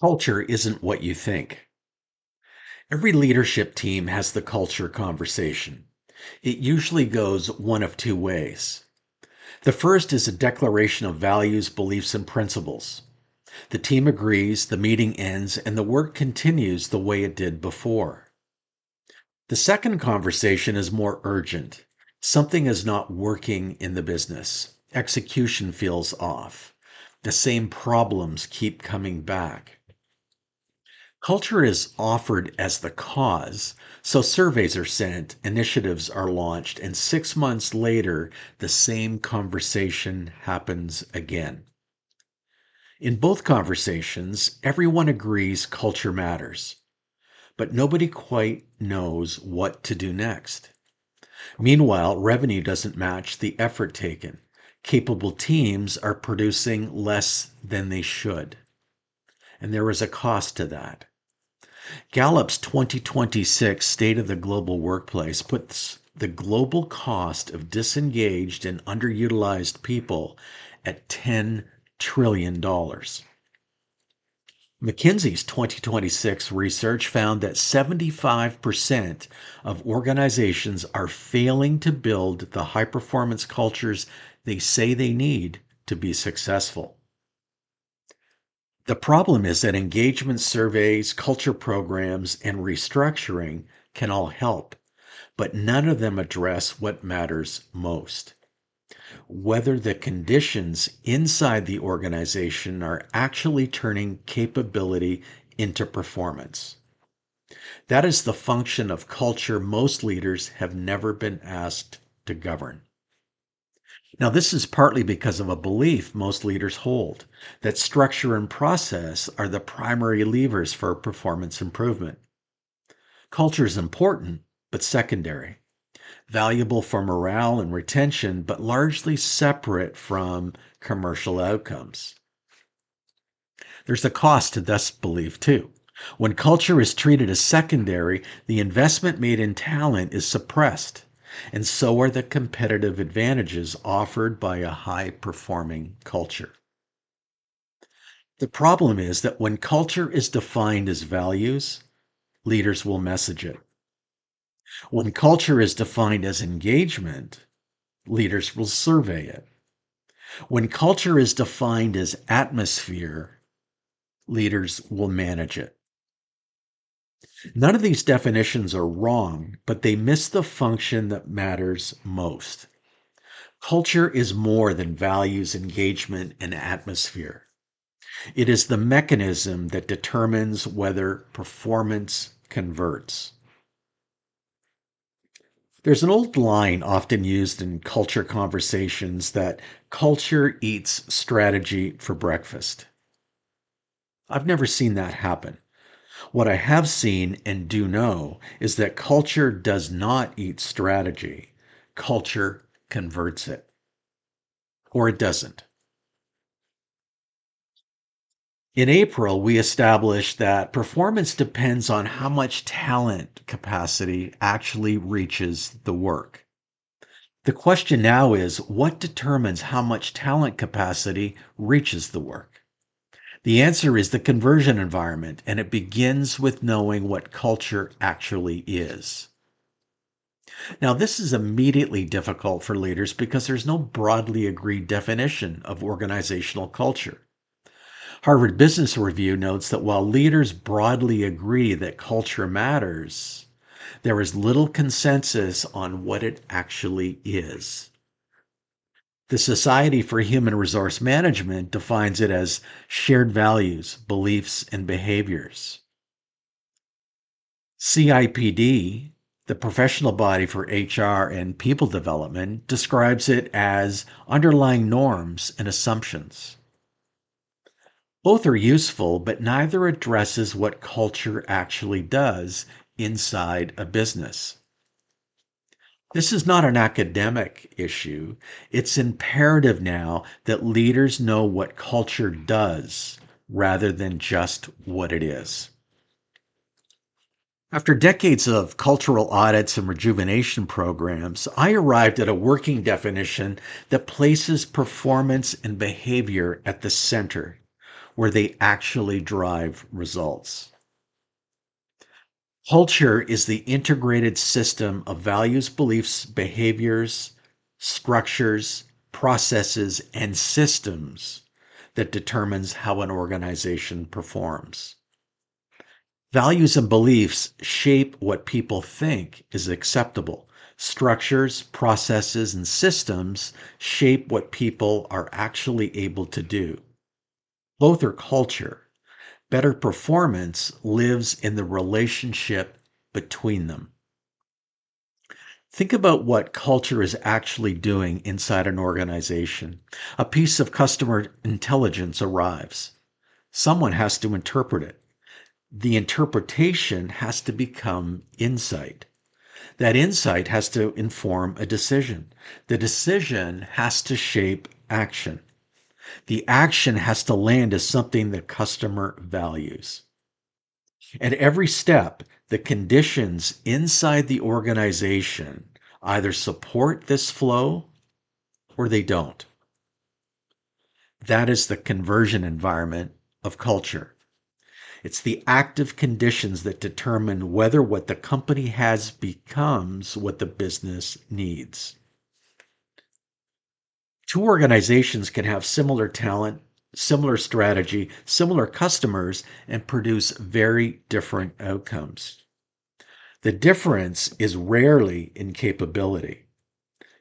Culture isn't what you think. Every leadership team has the culture conversation. It usually goes one of two ways. The first is a declaration of values, beliefs, and principles. The team agrees, the meeting ends, and the work continues the way it did before. The second conversation is more urgent. Something is not working in the business. Execution feels off. The same problems keep coming back. Culture is offered as the cause, so surveys are sent, initiatives are launched, and 6 months later, the same conversation happens again. In both conversations, everyone agrees culture matters, but nobody quite knows what to do next. Meanwhile, revenue doesn't match the effort taken. Capable teams are producing less than they should, and there is a cost to that. Gallup's 2026 State of the Global Workplace puts the global cost of disengaged and underutilized people at $10 trillion. McKinsey's 2026 research found that 75% of organizations are failing to build the high performance cultures they say they need to be successful. The problem is that engagement surveys, culture programs, and restructuring can all help, but none of them address what matters most: whether the conditions inside the organization are actually turning capability into performance. That is the function of culture most leaders have never been asked to govern. Now, this is partly because of a belief most leaders hold that structure and process are the primary levers for performance improvement. Culture is important, but secondary, valuable for morale and retention, but largely separate from commercial outcomes. There's a cost to this belief, too. When culture is treated as secondary, the investment made in talent is suppressed, and so are the competitive advantages offered by a high performing culture. The problem is that when culture is defined as values, leaders will message it. When culture is defined as engagement, leaders will survey it. When culture is defined as atmosphere, leaders will manage it. None of these definitions are wrong, but they miss the function that matters most. Culture is more than values, engagement, and atmosphere. It is the mechanism that determines whether performance converts. There's an old line often used in culture conversations that culture eats strategy for breakfast. I've never seen that happen. What I have seen and do know is that culture does not eat strategy. Culture converts it, or it doesn't. In April, we established that performance depends on how much talent capacity actually reaches the work. The question now is, what determines how much talent capacity reaches the work? The answer is the conversion environment, and it begins with knowing what culture actually is. Now, this is immediately difficult for leaders because there's no broadly agreed definition of organizational culture. Harvard Business Review notes that while leaders broadly agree that culture matters, there is little consensus on what it actually is. The Society for Human Resource Management defines it as shared values, beliefs, and behaviors. CIPD, the professional body for HR and people development, describes it as underlying norms and assumptions. Both are useful, but neither addresses what culture actually does inside a business. This is not an academic issue. It's imperative now that leaders know what culture does rather than just what it is. After decades of cultural audits and rejuvenation programs, I arrived at a working definition that places performance and behavior at the center. where they actually drive results. Culture is the integrated system of values, beliefs, behaviors, structures, processes, and systems that determines how an organization performs. Values and beliefs shape what people think is acceptable. Structures, processes, and systems shape what people are actually able to do. Both are culture. Better performance lives in the relationship between them. Think about what culture is actually doing inside an organization. A piece of customer intelligence arrives. Someone has to interpret it. The interpretation has to become insight. That insight has to inform a decision. The decision has to shape action. The action has to land as something the customer values. At every step, the conditions inside the organization either support this flow or they don't. That is the conversion environment of culture. It's the active conditions that determine whether what the company has becomes what the business needs. Two organizations can have similar talent, similar strategy, similar customers, and produce very different outcomes. The difference is rarely in capability,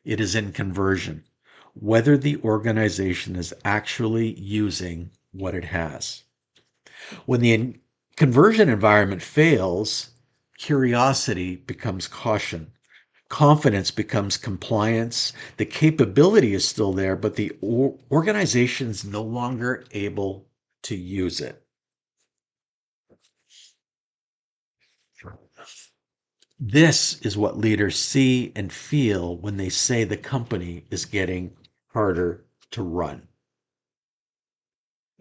it is in conversion, whether the organization is actually using what it has. When the conversion environment fails, curiosity becomes caution. Confidence becomes compliance. The capability is still there, but the organization is no longer able to use it. This is what leaders see and feel when they say the company is getting harder to run.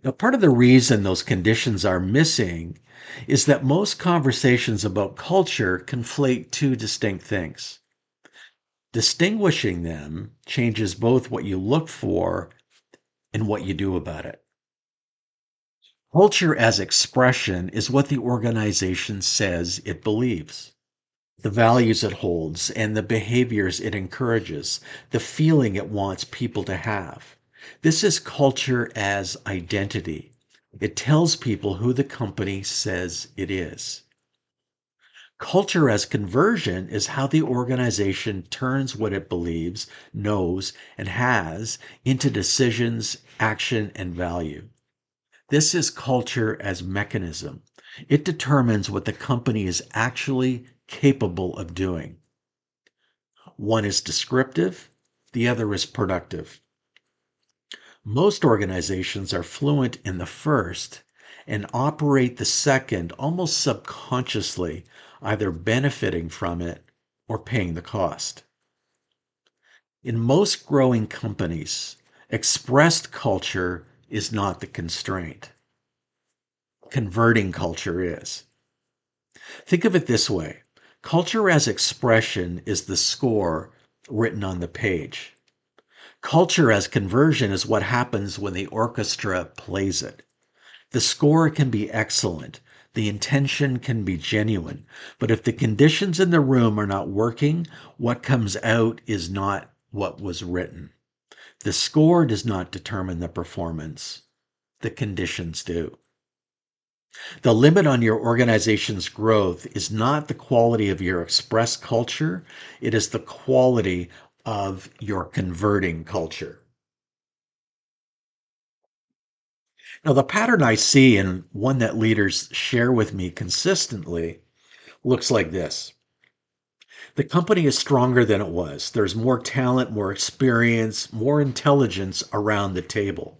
Now, part of the reason those conditions are missing is that most conversations about culture conflate two distinct things. Distinguishing them changes both what you look for and what you do about it. Culture as expression is what the organization says it believes, the values it holds, and the behaviors it encourages, the feeling it wants people to have. This is culture as identity. It tells people who the company says it is. Culture as conversion is how the organization turns what it believes, knows, and has into decisions, action, and value. This is culture as mechanism. It determines what the company is actually capable of doing. One is descriptive, the other is productive. Most organizations are fluent in the first and operate the second almost subconsciously, either benefiting from it or paying the cost. In most growing companies, expressed culture is not the constraint. Converting culture is. Think of it this way. Culture as expression is the score written on the page. Culture as conversion is what happens when the orchestra plays it. The score can be excellent. The intention can be genuine. But if the conditions in the room are not working, what comes out is not what was written. The score does not determine the performance. The conditions do. The limit on your organization's growth is not the quality of your express culture, it is the quality of your converting culture. Now, the pattern I see, and one that leaders share with me consistently, looks like this. The company is stronger than it was. There's more talent, more experience, more intelligence around the table.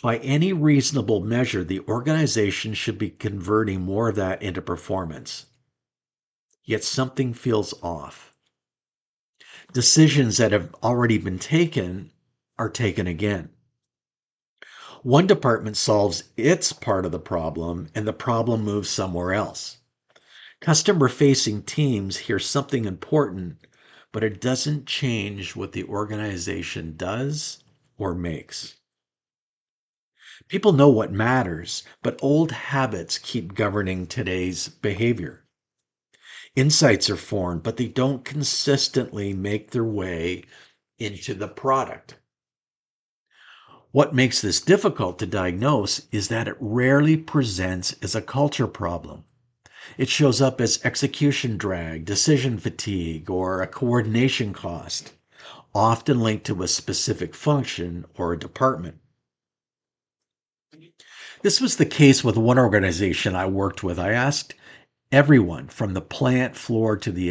By any reasonable measure, the organization should be converting more of that into performance. Yet something feels off. Decisions that have already been taken are taken again. One department solves its part of the problem, and the problem moves somewhere else. Customer facing teams hear something important, but it doesn't change what the organization does or makes. People know what matters, but old habits keep governing today's behavior. Insights are formed, but they don't consistently make their way into the product. What makes this difficult to diagnose is that it rarely presents as a culture problem. It shows up as execution drag, decision fatigue, or a coordination cost, often linked to a specific function or a department. This was the case with one organization I worked with. I asked everyone from the plant floor to the